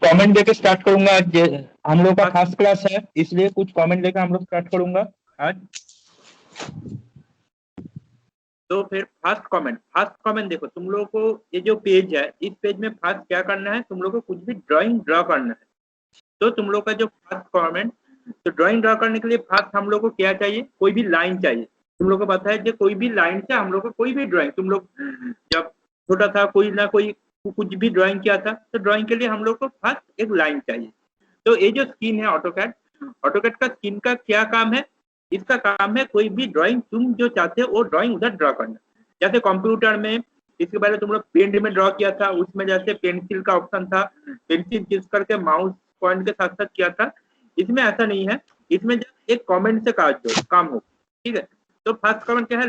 Comment देके start करूंगा आज। हम लोग का फर्स्ट क्लास है, इसलिए कुछ कमेंट लेकर हम लोग स्टार्ट करूंगा आज। तो फिर फर्स्ट कमेंट देखो, तुम लोगों को ये जो पेज है, इस पेज में फर्स्ट क्या करना है, तुम लोगों को कुछ भी ड्राइंग ड्रॉ करना है। तो तुम लोग का जो फर्स्ट कमेंट, तो ड्राइंग ड्रॉ करने के लिए फर्स्ट हम लोग को क्या चाहिए, कोई भी लाइन चाहिए। तुम लोग को पता है कि कोई भी लाइन से हम लोग को कोई भी ड्राइंग, तुम लोग जब छोटा था कोई ना कोई कुछ भी ड्राइंग किया था, तो ड्राइंग के लिए हम लोग को फर्स्ट एक लाइन चाहिए। तो ये जो स्किन है ऑटोकैड का स्किन का क्या काम है, इसका काम है कोई भी ड्राइंग तुम जो चाहते हो वो ड्राइंग उधर ड्रॉ करना। जैसे कंप्यूटर में इसके पहले तुम लोग पेंट में ड्रॉ किया था, उसमें जैसे पेंसिल का ऑप्शन था, पेंसिल चूज करके माउस पॉइंट के साथ साथ किया था। इसमें ऐसा नहीं है, इसमें जब एक कमेंट से काम हो, ठीक है। तो फर्स्ट कमेंट क्या है,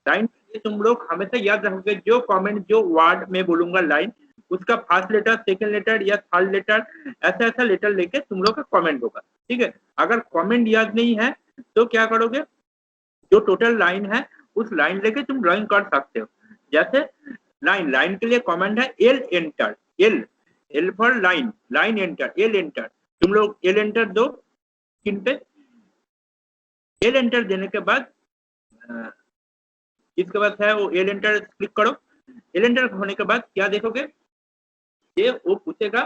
लाइन। तुम लोग हमेशा याद रखोगे जो कमेंट, जो वर्ड में बोलूंगा लाइन, उसका फर्स्ट लेटर, सेकंड लेटर या थर्ड लेटर, ऐसा ऐसा लेटर लेके तुम लोग का कमेंट होगा, ठीक है। अगर कमेंट याद नहीं है तो क्या करोगे, जो टोटल लाइन है उस लाइन लेके तुम ड्राइंग कर सकते हो। जैसे लाइन के लिए कमेंट है L enter, L for line enter, L enter. तुम लोग एल एंटर दो स्क्रीन पे। एल एंटर देने के बाद इसके बाद है वो एल एंटर क्लिक करो। एल एंटर होने के बाद क्या देखोगे, ये वो पूछेगा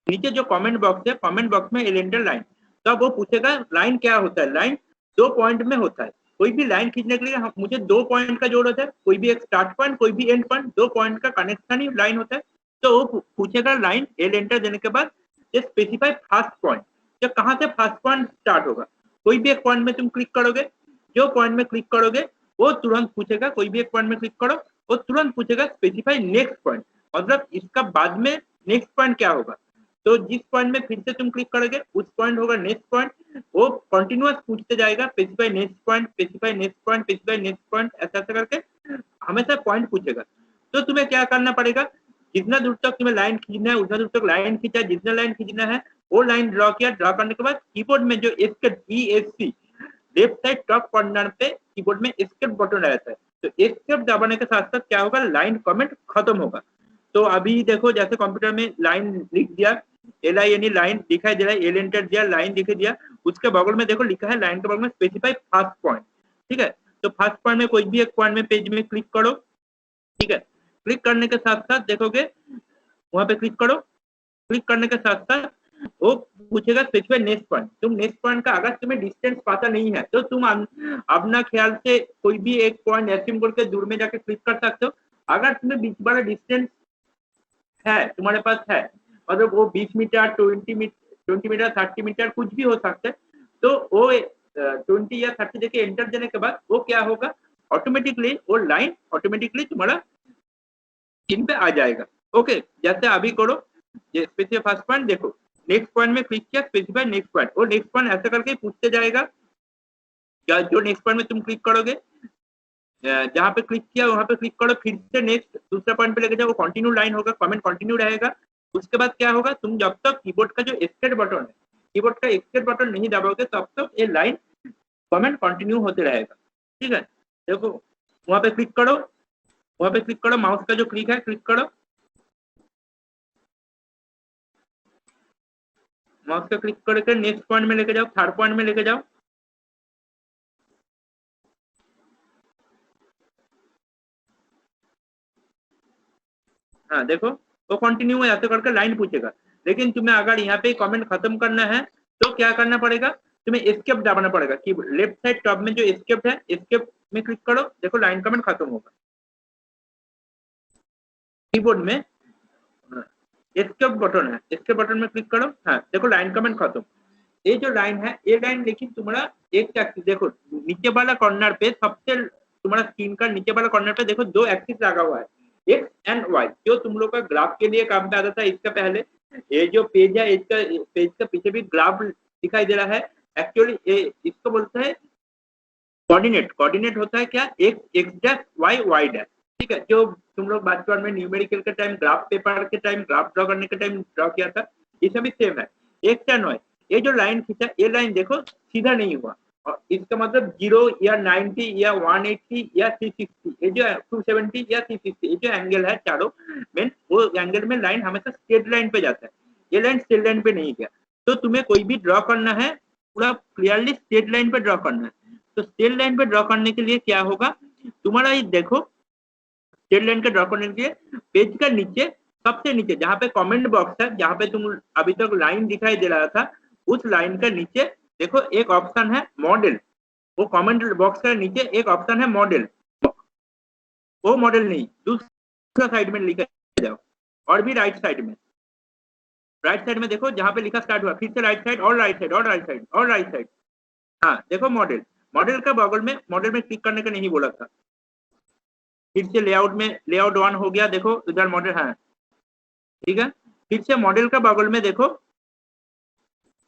नीचे जो कमेंट बॉक्स है, कमेंट बॉक्स में एल एंटर लाइन। तो अब वो पूछेगा लाइन क्या होता है, लाइन 2 पॉइंट में होता है। कोई भी लाइन खींचने के लिए मुझे 2 पॉइंट का जरूरत है, कोई भी एक स्टार्ट पॉइंट, कोई भी एंड पॉइंट, 2 पॉइंट का कनेक्शन ही लाइन होता है। तो वो पूछेगा लाइन, एल एंटर देने के बाद स्पेसिफाई फर्स्ट पॉइंट, जो कहाँ से फर्स्ट पॉइंट स्टार्ट होगा। कोई भी एक पॉइंट में तुम क्लिक करोगे, जो पॉइंट में क्लिक करोगे वो तुरंत पूछेगा, कोई भी एक पॉइंट में क्लिक करो वो तुरंत पूछेगा स्पेसिफाई नेक्स्ट पॉइंट, मतलब इसका बाद में नेक्स्ट पॉइंट क्या होगा। तो जिस पॉइंट में फिर से तुम क्लिक करोगे उस पॉइंट होगा नेक्स्ट पॉइंट। वो कंटिन्यूअस पूछते जाएगा, specify next point, specify next point, specify next point, ऐसा ऐसा करके हमेशा पॉइंट पूछेगा। तो तुम्हें क्या करना पड़ेगा, जितना दूर तक तुम्हें लाइन खींचना है उतना दूर तक लाइन खींचा, जितना लाइन खींचना है वो लाइन ड्रॉ किया। ड्रॉ करने के बाद कीबोर्ड में जो ESC left side top corner पे कीबोर्ड में एस्केप बटन रहता है, तो एस्केप दबाने के साथ साथ क्या होगा, लाइन कमेंट खत्म होगा। तो अभी देखो जैसे कंप्यूटर में लाइन लिख दिया, LINE लाइन दिखाई दे रहा है, एल एंटर दिया, लाइन दिखाई दिया, उसके बगल में देखो लिखा है लाइन के बगल में स्पेसिफाई फर्स्ट पॉइंट, ठीक है। तो फर्स्ट पॉइंट में कोई भी एक पॉइंट में पेज में क्लिक करो, ठीक है। क्लिक करने के साथ साथ देखोगे वहां पे क्लिक करो, क्लिक करने के साथ साथ वो पूछेगा स्पेसिफाई नेक्स्ट पॉइंट। तुम नेक्स्ट पॉइंट का अगर तुम्हें डिस्टेंस पता नहीं है तो तुम अपना ख्याल से कोई भी एक पॉइंट एस्यूम करके दूर में जाके क्लिक कर सकते हो। अगर तुम्हें बीच वाला डिस्टेंस है तुम्हारे पास है, मतलब वो 20 मीटर, 20 मीटर, 30 मीटर कुछ भी हो सकता है, तो वो 20 या 30 देके एंटर देने के बाद वो क्या होगा, ऑटोमेटिकली वो लाइन ऑटोमेटिकली तुम्हारा स्क्रीन पे आ जाएगा। ओके, जैसे अभी करो, स्पेसिफाई फर्स्ट पॉइंट, देखो नेक्स्ट पॉइंट में क्लिक किया, स्पेसिफाई नेक्स्ट पॉइंट, वो नेक्स्ट पॉइंट ऐसा करके पूछते जाएगा। जो नेक्स्ट पॉइंट में तुम क्लिक करोगे, जहाँ पे क्लिक किया वहां पे क्लिक करो, फिर से नेक्स्ट दूसरा पॉइंट पे लेके जाओ, वो कंटिन्यू लाइन होगा, कमेंट कंटिन्यू रहेगा। उसके बाद क्या होगा, तुम जब तक कीबोर्ड का जो एस्केप बटन है, कीबोर्ड का एस्केप बटन नहीं दबाओगे तब तक ये लाइन कमेंट कंटिन्यू होते रहेगा, ठीक है। देखो वहां पे क्लिक करो, वहां पे क्लिक करो, माउस का जो क्लिक है क्लिक करो, माउस का क्लिक करके नेक्स्ट पॉइंट में लेके जाओ, थर्ड पॉइंट में लेके जाओ। हाँ देखो वो कंटिन्यू है, ऐसे करके लाइन पूछेगा। लेकिन तुम्हें अगर यहाँ पे कमेंट खत्म करना है तो क्या करना पड़ेगा, तुम्हें एस्केप दबाना पड़ेगा। कि लेफ्ट साइड टॉप में जो एस्केप है, एस्केप में क्लिक करो, देखो लाइन कमेंट खत्म होगा कीबोर्ड में। एस्केप बटन है, एस्केप बटन में क्लिक करो, हाँ देखो लाइन कमेंट खत्म। ये जो लाइन है, ये लाइन लेकिन तुम्हारा एक एक्सिस, देखो नीचे वाला कॉर्नर पे, सबसे तुम्हारा स्क्रीन का नीचे वाला कॉर्नर पे देखो 2 एक्सिस लगा हुआ है, एक्स एंड वाई, जो तुम लोग का ग्राफ के लिए काम पे आता था। इसका पहले ये जो पेज है, इसका पेज का पीछे भी ग्राफ दिखाई दे रहा है। एक्चुअली इसको बोलते हैं कोऑर्डिनेट। कोऑर्डिनेट होता है क्या, एक्स डैश वाई डैश, ठीक है। जो तुम लोग बचपन में न्यूमेरिकल के टाइम, ग्राफ पेपर के टाइम, ग्राफ ड्रॉ करने के टाइम ड्रॉ किया था, इसमें भी सेम है, एक्स एंड वाई। ये जो लाइन खींचा, ये लाइन देखो सीधा नहीं हुआ, और इसका मतलब 0 या 90 या 180 या 360, ये जो 270 या 360, ये जो एंगल है चारों मेन, वो एंगल में लाइन हमेशा स्ट्रेट लाइन पे जाता है। ये लाइन स्ट्रेट लाइन पे नहीं गया। तो तुम्हें कोई भी ड्रॉ करना है पूरा क्लियरली स्ट्रेट लाइन पे ड्रॉ करना है। तो स्ट्रेट लाइन पे ड्रॉ करने के लिए क्या होगा, तुम्हारा ये देखो स्ट्रेट लाइन का ड्रॉ करने के लिए पेज का नीचे सबसे नीचे जहाँ पे कमेंट बॉक्स है, जहाँ पे तुम अभी तक लाइन दिखाई दे रहा था, उस लाइन का नीचे देखो एक ऑप्शन है मॉडल। वो कमेंट बॉक्स का नीचे एक ऑप्शन है मॉडल, वो मॉडल नहीं, दूसरा साइड में लिखा जाओ और भी राइट साइड में देखो जहाँ पे लिखा स्टार्ट हुआ, फिर से राइट साइड और राइट साइड और राइट साइड और राइट साइड। हाँ देखो मॉडल, मॉडल का बगल में मॉडल में क्लिक करने का नहीं बोला था। फिर से लेआउट में लेआउट 1 हो गया, देखो इधर मॉडल है, ठीक है। फिर से मॉडल का बगल में देखो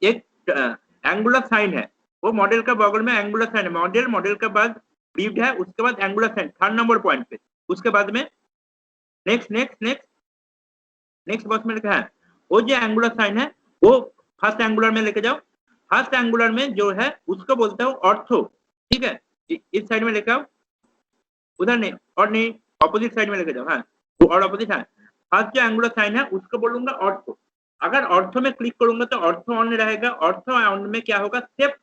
एक एंगुलर साइन है, वो मॉडल का बगल में एंगुलर साइन है। मॉडल मॉडल के बाद ब्रीफ्ड है, उसके बाद angular sign 3rd number point पे, उसके बाद में next next next next box में लिखा है वो जो एंगुलर साइन है वो फर्स्ट एंगुलर में लेके जाओ। फर्स्ट एंगुलर में जो है उसको बोलते हो ऑर्थो, ठीक है। इस साइड में लेके आओ, उधर नहीं और नहीं ऑपोजिट साइड में लेके जाओ, हाँ और ऑपोजिट है। फर्स्ट जो एंगुलर साइन है उसको बोलूंगा ऑर्थो। अगर ऑर्थो में क्लिक करूंगा तो ऑर्थो ऑन रहेगा। ऑर्थो ऑन में क्या होगा, सिर्फ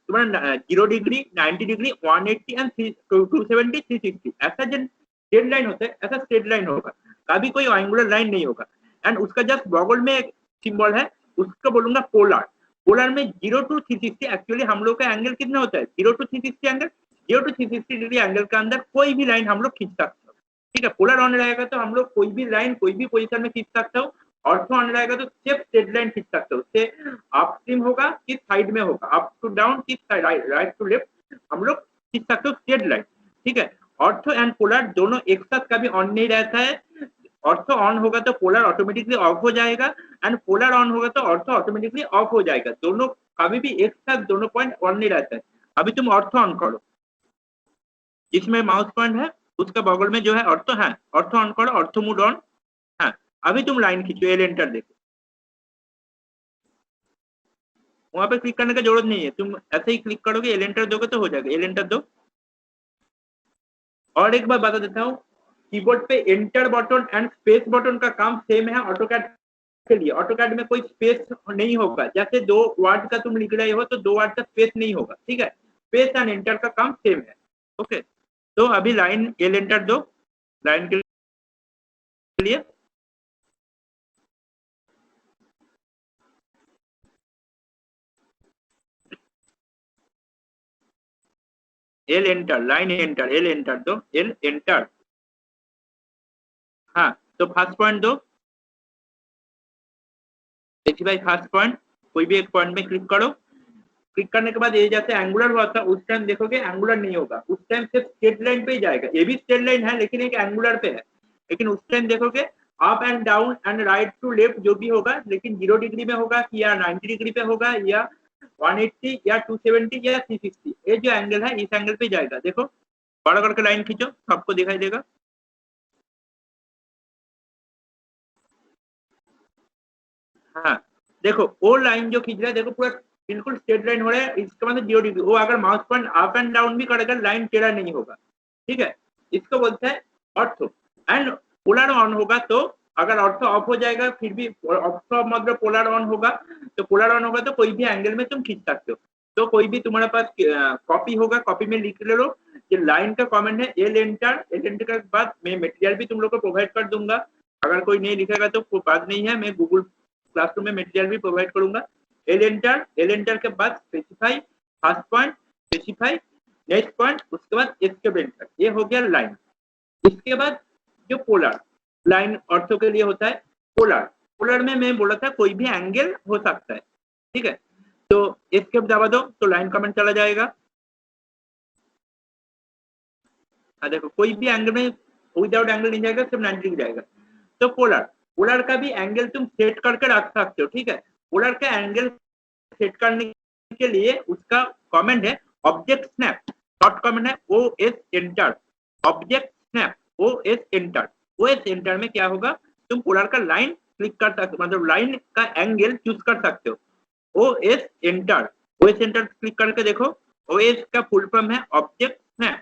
तुम्हारा 0 डिग्री, 90 डिग्री, 180 एंड 270, 360 ऐसा जो स्ट्रेट लाइन होता है ऐसा स्ट्रेट लाइन होगा, कभी कोई एंगुलर लाइन नहीं होगा। एंड उसका जस्ट बगल में एक सिंबल है, उसको बोलूंगा पोलर। पोलर में 0 to 360, एक्चुअली हम लोग का एंगल कितना होता है 0 to 360 angle, 0 to 360 degree angle के अंदर कोई भी लाइन हम लोग खींच सकते हो, ठीक है। पोलर ऑन रहेगा तो हम लोग कोई भी लाइन कोई भी पोजीशन में खींच सकते हो। ऑर्थो ऑन रहेगा तो सिर्फ स्ट्रेट लाइन खींच सकते हो, उससे अप स्ट्रीम होगा कि साइड में होगा, अप टू डाउन कि राइट टू लेफ्ट हम लोग खींच सकते हो स्ट्रेट लाइन, ठीक है। ऑर्थो एंड पोलर दोनों एक साथ कभी ऑन नहीं रहता है। ऑर्थो ऑन होगा तो पोलर ऑटोमेटिकली ऑफ हो जाएगा, एंड पोलर ऑन होगा तो ऑर्थो ऑटोमेटिकली ऑफ हो जाएगा। दोनों कभी भी एक साथ दोनों पॉइंट ऑन नहीं रहता है। अभी तुम ऑर्थो ऑन करो, जिसमें माउस पॉइंट है उसका बगल में जो है ऑर्थो है, ऑर्थो ऑन करो, ऑर्थो मोड ऑन। हाँ अभी तुम लाइन खींचो, एल एंटर देखो, वहां पे क्लिक करने की जरूरत नहीं है, तुम ऐसे ही क्लिक करोगे एल एंटर दोगे तो हो जाएगा। एल एंटर दो। और एक बार बता देता हूँ, कीबोर्ड पे enter button and space button का काम सेम है ऑटोकैड के लिए। ऑटोकैड में कोई स्पेस नहीं होगा, जैसे 2 वर्ड का तुम लिख रहे हो तो 2 वर्ड का स्पेस नहीं होगा, ठीक है। स्पेस एंड एंटर का काम सेम है, ओके। तो अभी लाइन एल एंटर दो लाइन के लिए। L enter, line enter, L enter दो, एल एंटर। हाँ तो फर्स्ट पॉइंट दो, देखिए भाई फर्स्ट पॉइंट, कोई भी एक पॉइंट में क्लिक करो। क्लिक करने के बाद ये जैसे एंगुलर हुआ था उस टाइम देखोगे एंगुलर नहीं होगा, उस टाइम सिर्फ स्ट्रेट लाइन पे ही जाएगा। ये भी स्ट्रेट लाइन है लेकिन एक एंगुलर पे है, लेकिन उस टाइम देखोगे up and down and right to left जो भी होगा, लेकिन 0 डिग्री में होगा या 90 डिग्री पे होगा या 180 या 270 या 360, ये जो एंगल है इस एंगल पे जाएगा। देखो बड़ा करके लाइन खींचो, सबको दिखाई देगा। हाँ देखो वो लाइन जो खींच रहा है देखो पूरा बिल्कुल स्ट्रेट लाइन हो रहा है, इसका मतलब 0 डिग्री। वो अगर mouse point up and down भी करेगा लाइन टेढ़ा नहीं होगा, ठीक है। इसको बोलते हैं ऑर्थो। एंड पोलर ऑन होगा तो अगर ऑर्थो ऑफ हो जाएगा फिर भी ऑर्थो मतलब पोलर ऑन होगा, तो पोलर ऑन होगा तो कोई भी एंगल में तुम खींच सकते हो। तो कोई भी तुम्हारे पास कॉपी होगा, कॉपी में लिख ले लो कि लाइन का कमेंट है एल एंटर। एल एंटर के बाद मैं मटेरियल भी तुम लोग को प्रोवाइड कर दूंगा, अगर कोई नहीं लिखेगा तो कोई बात नहीं है, मैं गूगल क्लासरूम में मटेरियल भी प्रोवाइड करूंगा। एल एंटर, एल एंटर के बाद specify, first point specify, next point, उसके बाद एस्केप एंटर, ये हो गया लाइन। इसके बाद जो पोलर लाइन ऑर्थो के लिए होता है पोलर, पोलर में मैं बोला था कोई भी एंगल हो सकता है, ठीक है। तो एस्केप दबा दो तो लाइन कमेंट चला जाएगा। देखो कोई भी एंगल में विदाउट एंगल नहीं जाएगा, सिर्फ 90 डिग्री जाएगा। तो पोलर, पोलर का भी एंगल तुम सेट करके रख सकते हो, ठीक है। पोलर का एंगल सेट करने के लिए उसका कमेंट है ऑब्जेक्ट स्नैप, शॉर्ट कमेंट है OS enter, object snap OS enter. OS enter में क्या होगा, तुम पोलर का लाइन क्लिक कर सकते हो, मतलब लाइन का एंगल चूज कर सकते हो। OS enter, OS enter click करके देखो, OS का फुल फॉर्म है ऑब्जेक्ट स्नैप,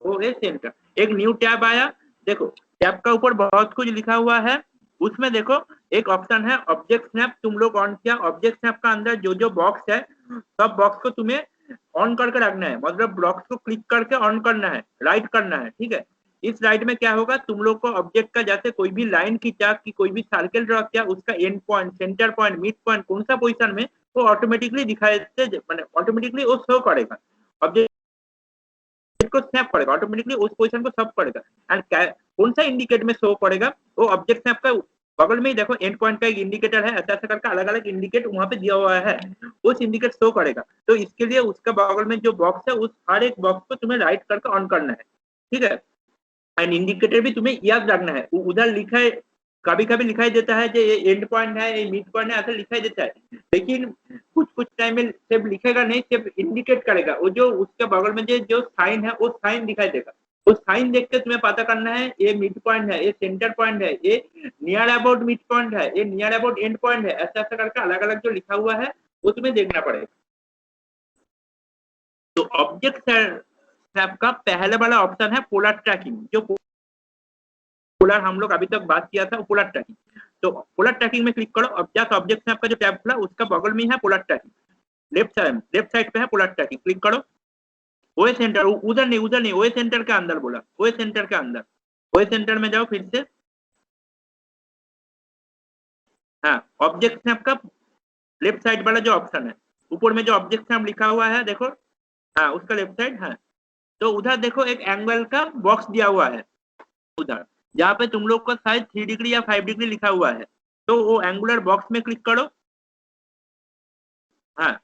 OS एंटर। एक न्यू टैब आया, देखो टैब का ऊपर बहुत कुछ लिखा हुआ है, उसमें देखो एक ऑप्शन है ऑब्जेक्ट स्नैप, तुम लोग ऑन किया। ऑब्जेक्ट स्नैप का अंदर जो जो बॉक्स है सब बॉक्स को तुम्हें ऑन करके रखना है, मतलब बॉक्स को क्लिक करके ऑन करना है, राइट करना है, ठीक है। इस राइट में क्या होगा, तुम लोग को ऑब्जेक्ट का जैसे कोई भी लाइन खींचा कि कोई भी सर्कल ड्रॉ किया, उसका and point, centre point, mid point कौन सा पोजीशन में, वो ऑटोमेटिकली दिखाई दे, मतलब ऑटोमेटिकली वो शो करेगा, ऑब्जेक्ट को स्नैप करेगा, ऑटोमेटिकली उस पोजीशन को सब करेगा। एंड कौन सा इंडिकेट में शो करेगा, वो ऑब्जेक्ट स्नैप का बगल में ही देखो एंड पॉइंट का एक इंडिकेटर है, ऐसा ऐसा करके अलग अलग इंडिकेट वहां पे दिया हुआ है, उस इंडिकेट शो करेगा। तो इसके लिए उसका बगल में जो बॉक्स है उस हर एक बॉक्स को तुम्हें राइट करके ऑन करना है, ठीक है। एंड इंडिकेटर भी तुम्हें याद रखना है, उधर लिखा है, कभी कभी लिखाई देता है ये एंड पॉइंट है, ये मिड पॉइंट है, ऐसा लिखाई देता है, लेकिन कुछ कुछ टाइम में सिर्फ लिखेगा नहीं, सिर्फ इंडिकेट करेगा। वो जो उसके बगल में जो साइन है वो साइन दिखाई देगा, वो साइन देख के तुम्हें पता करना है ये मिड पॉइंट है, ये सेंटर पॉइंट है, ये नियर अबाउट मिड पॉइंट है, ये नियर अबाउट एंड पॉइंट है, ऐसा ऐसा करके अलग अलग जो लिखा हुआ है वो तुम्हें देखना पड़ेगा। तो ऑब्जेक्ट स्नैप का पहले वाला ऑप्शन है पोलर ट्रैकिंग, जो पोलर हम लोग अभी तक बात किया था, पोलर ट्रैकिंग। तो पोलर ट्रैकिंग में क्लिक करो, अब जस्ट ऑब्जेक्ट स्नैप का जो टैब खुला उसका बगल में है पोलर ट्रैकिंग, लेफ्ट साइड पे है पोलर ट्रैकिंग, क्लिक करो। ओए सेंटर, उधर नहीं, ओए सेंटर के अंदर बोला, ओए सेंटर के अंदर, ओए सेंटर में जाओ फिर से। हाँ, ऑब्जेक्ट स्नैप का लेफ्ट साइड वाला जो ऑप्शन है, ऊपर में जो ऑब्जेक्ट स्नैप लिखा हुआ है देखो, हाँ उसका लेफ्ट साइड है। तो उधर देखो एक एंगल का बॉक्स दिया हुआ है उधर, जहाँ पे तुम लोग का शायद 3 डिग्री या 5 डिग्री लिखा हुआ है, तो वो एंगुलर बॉक्स में क्लिक करो। हाँ,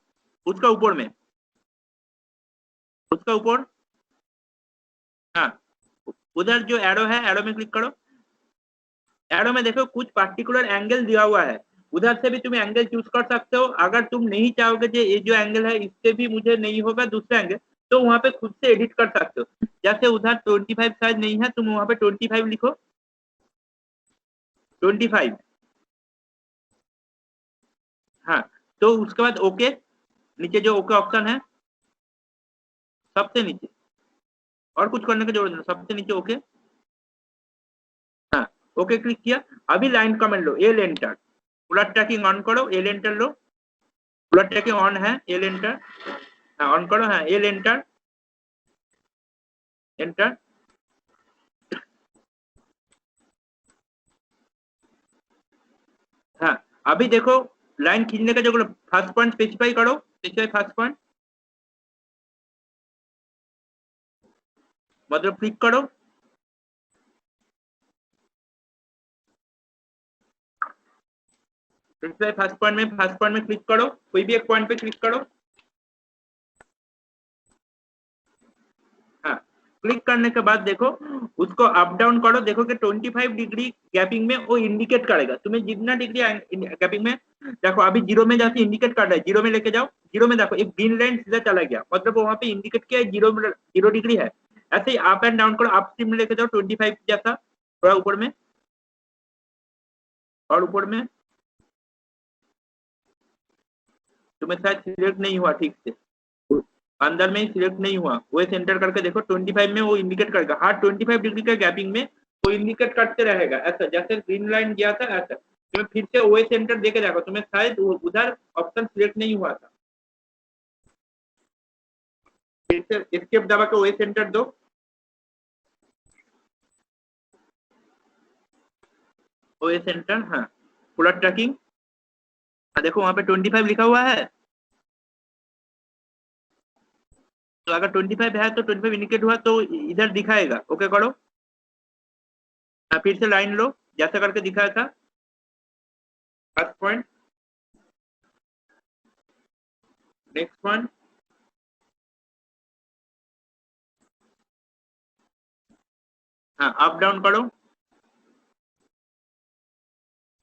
उसका ऊपर में, उसका ऊपर, हाँ उधर जो एरो है, एरो में क्लिक करो। एरो में देखो कुछ पार्टिकुलर एंगल दिया हुआ है, उधर से भी तुम एंगल चूज कर सकते हो। अगर तुम नहीं चाहोगे कि ये जो एंगल है इससे भी मुझे नहीं होगा दूसरा एंगल, तो वहां पे खुद से एडिट कर सकते हो। जैसे उधर 25 शायद नहीं है, तुम वहां पे 25 लिखो, 25। हाँ, तो उसके बाद ओके, नीचे जो ओके ऑप्शन है सबसे नीचे, और कुछ करने की जरूरत नहीं, सबसे नीचे ओके। हाँ, ओके क्लिक किया। अभी लाइन कमेंट लो, एल एंटर, पूरा ट्रैकिंग ऑन करो, एल एंटर लो, पूरा ट्रैकिंग ऑन है, एल एंटर, हाँ ऑन करो, हाँ एल एंटर, एंटर। हाँ, अभी देखो लाइन खींचने का जो फर्स्ट पॉइंट स्पेसिफाई करो, स्पेसिफाई फर्स्ट पॉइंट, मतलब क्लिक करो। स्पेसिफाई फर्स्ट पॉइंट में क्लिक करो, कोई भी एक पॉइंट पे क्लिक करो। हाँ, क्लिक करने के बाद देखो उसको अप डाउन करो, देखो कि 25 डिग्री गैपिंग में वो इंडिकेट करेगा तुम्हें, जितना डिग्री गैपिंग में। देखो अभी जीरो में जाके इंडिकेट कर रहा है, जीरो में लेके जाओ, जीरो में देखो एक ग्रीन लाइन सीधा चला गया, मतलब वहां पे इंडिकेट किया जीरो डिग्री है। ऐसे ही अप एंड डाउन करो, अप स्ट्रीम में लेके जाओ 25 जैसा, थोड़ा ऊपर में, और ऊपर में। तुम्हें शायद सिलेक्ट नहीं हुआ ठीक से, अंदर में ही सिलेक्ट नहीं हुआ, वो सेंटर करके देखो 25 में वो इंडिकेट करेगा, हर 25 डिग्री का गैपिंग में वो इंडिकेट करते रहेगा, ऐसा जैसे ग्रीन लाइन गया था ऐसा। तुम्हें फिर से वो सेंटर देके जाएगा, तुम्हें शायद उधर ऑप्शन सिलेक्ट नहीं हुआ था, फिर से एस्केप दबा के वो सेंटर दो। वो सेंटर, हाँ पूरा ट्रैकिंग, देखो वहां पे 25 लिखा हुआ है, तो अगर 25 है तो 25 इंडिकेट हुआ तो इधर दिखाएगा, ओके करो। फिर से लाइन लो जैसा करके दिखाया था, फर्स्ट पॉइंट, नेक्स्ट पॉइंट, हाँ अप डाउन करो।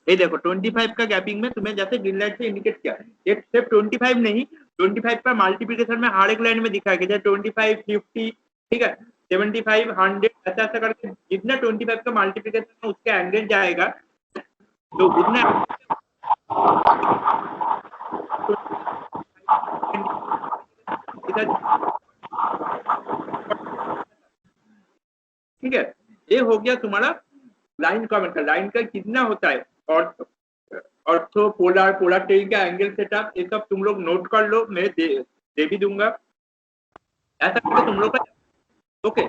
ये देखो 25 का गैपिंग में तुम्हें जैसे ग्रीन लाइट से इंडिकेट किया, ये सिर्फ 25 नहीं, 25 का मल्टीप्लिकेशन में हर एक लाइन में दिखाया गया, जैसे 25, 50, ठीक है, 75, 100, ऐसा ऐसा करके जितना 25 का मल्टीप्लिकेशन में उसका एंगल जाएगा, तो उतना ठीक है। ये हो गया तुम्हारा लाइन का कितना होता है, और ऑर्थो पोलर पोलर का एंगल सेटअप, ये सब तुम लोग नोट कर लो, मैं दे भी दूंगा, ऐसा करके तुम लोग का। ओके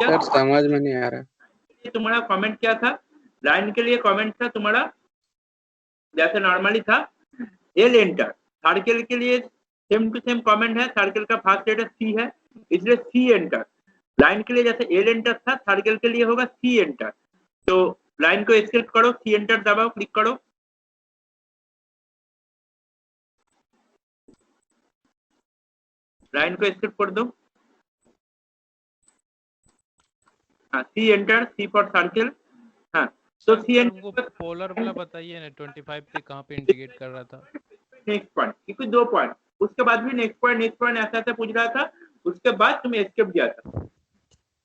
सर समझ में नहीं आ रहा। तुम्हारा कमेंट क्या था? लाइन के लिए कमेंट था तुम्हारा जैसे नॉर्मली था एल एंटर। सर्कल के लिए सेम टू सेम कमेंट है, सर्कल का फर्स्ट लेटर सी है इसलिए सी एंटर। लाइन के लिए जैसे एल एंटर था, सर्कल के लिए होगा सी एंटर। तो लाइन को एस्केप करो, सी एंटर दबाओ, क्लिक करो। लाइन को एस्केप कर दो। हाँ C enter, C for circle. हाँ तो सी एंटर पोलर वाला बताइए ना, 25 पे कहाँ पे इंडिकेट कर रहा था? नेक्स्ट पॉइंट, क्योंकि 2 पॉइंट, उसके बाद भी नेक्स्ट पॉइंट ऐसा ऐसा पूछ रहा था, उसके बाद तुम्हें एस्केप दिया था।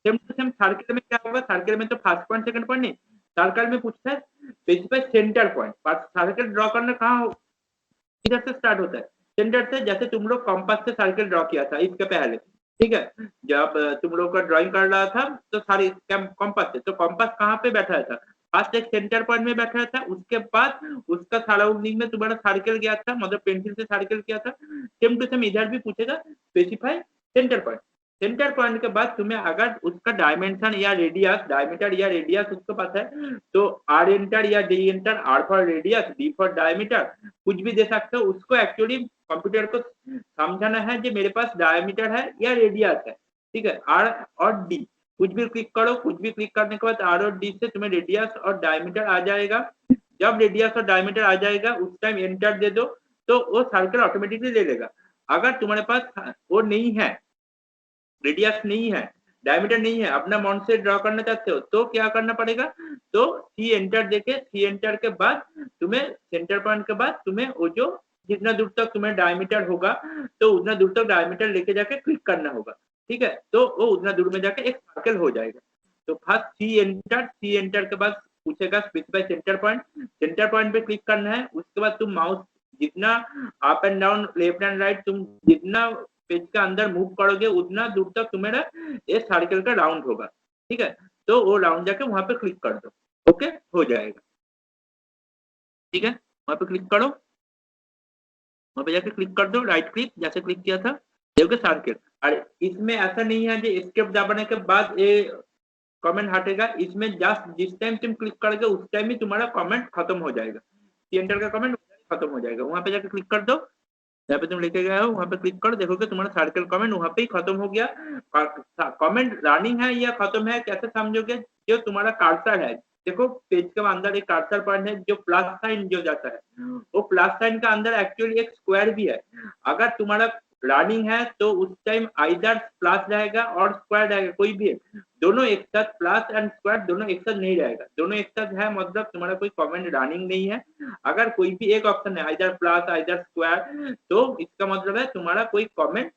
सेम टू सेम सर्कल में क्या होगा? सर्कल में तो फर्स्ट पॉइंट सेकंड पॉइंट नहीं, सर्कल में पूछता है specify centre point. Circle draw करना कहाँ हो, किधर से स्टार्ट होता है? सेंटर से। जैसे तुम लोग कंपास से सर्कल ड्रॉ किया था इसके पहले, ठीक है, जब तुम लोग का ड्राइंग कर रहा था तो सारी कंपास से, तो कंपास कहाँ पे बैठा था? फर्स्ट एक सेंटर पॉइंट में बैठा था, उसके बाद उसका सराउंडिंग में तुम्हारा सर्कल गया था, मतलब पेंसिल से सर्कल किया था। सेम टू सेम इधर भी पूछेगा specify centre point. Centre point के बाद तुम्हें अगर उसका डायमेंशन या रेडियस, डायमीटर या रेडियस उसके पास है तो आर एंटर या D enter, R for radius, D for diameter, कुछ भी दे सकते हो। उसको एक्चुअली कंप्यूटर को समझाना है कि मेरे पास डायमीटर है या रेडियस है, ठीक है। आर और डी कुछ भी क्लिक करो, कुछ भी क्लिक करने के बाद आर और डी से तुम्हें रेडियस और डायमीटर आ जाएगा। जब रेडियस और डायमीटर आ जाएगा उस टाइम एंटर दे दो तो वो सर्कल ऑटोमेटिकली ले लेगा। अगर तुम्हारे पास वो नहीं है, रेडियस नहीं है, डायमीटर नहीं है, अपना मन से ड्रॉ करना चाहते हो तो क्या करना पड़ेगा? तो सी एंटर देके, सी एंटर के बाद तुम्हें सेंटर पॉइंट के बाद तुम्हें वो जो जितना दूर तक तुम्हें डायमीटर होगा तो उतना दूर तक डायमीटर लेके जाके क्लिक करना होगा, ठीक है। तो वो उतना दूर में जाके एक सर्कल हो जाएगा। तो फर्स्ट सी एंटर के बाद पूछेगा specify centre point, centre point पे क्लिक करना है। उसके बाद तुम माउस जितना up and down, left and right, तुम जितना पेज के अंदर मूव करोगे उतना दूर तक तुम्हारा ये सर्कल का राउंड होगा, ठीक है। तो वो राउंड जाके वहां पे क्लिक कर दो, ओके, हो जाएगा, ठीक है। वहां पे क्लिक करो, वहां पे जाके क्लिक कर दो, राइट क्लिक जैसे क्लिक किया था, देखोगे सर्कल। और इसमें ऐसा नहीं है कि एस्केप दबाने के बाद ये कमेंट हटेगा, इसमें जस्ट जिस टाइम तुम क्लिक करोगे उस टाइम ही तुम्हारा कमेंट खत्म हो जाएगा, एंटर का कमेंट खत्म हो जाएगा। वहां पे जाके क्लिक कर दो, यहाँ पे तुम लिखे गए हो, वहां पे क्लिक करो, देखोगे तुम्हारा सर्कल कमेंट वहां पे ही खत्म हो गया। कमेंट रनिंग है या खत्म है कैसे समझोगे? जो तुम्हारा कर्सर है, देखो पेज के अंदर एक कर्सर पॉइंट है जो प्लस साइन जो जाता है, वो प्लस साइन का अंदर एक्चुअली एक स्क्वायर भी है। अगर तुम्हारा रनिंग है तो उस टाइम आइदर प्लस रहेगा और स्क्वायर रहेगा, कोई भी है, दोनों एक साथ, प्लस एंड स्क्वायर दोनों एक साथ नहीं रहेगा। दोनों एक साथ है मतलब तुम्हारा कोई कमेंट रनिंग नहीं है। अगर कोई भी एक ऑप्शन है आइदर प्लस आइदर स्क्वायर, तो इसका मतलब है तुम्हारा कोई कमेंट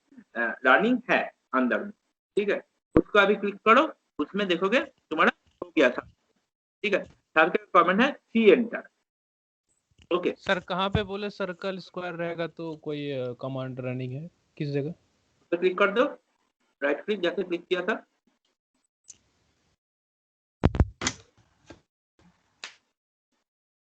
रनिंग है अंदर में, ठीक है। उसको अभी क्लिक करो, उसमें देखोगे तुम्हारा हो गया था, ठीक है। सर्कल कमेंट है सी एंटर, ओके। सर कहाँ पे बोले सर्कल स्क्वायर रहेगा तो कोई कमांड रनिंग है किस जगह? तो क्लिक कर दो, राइट क्लिक जैसे क्लिक किया था,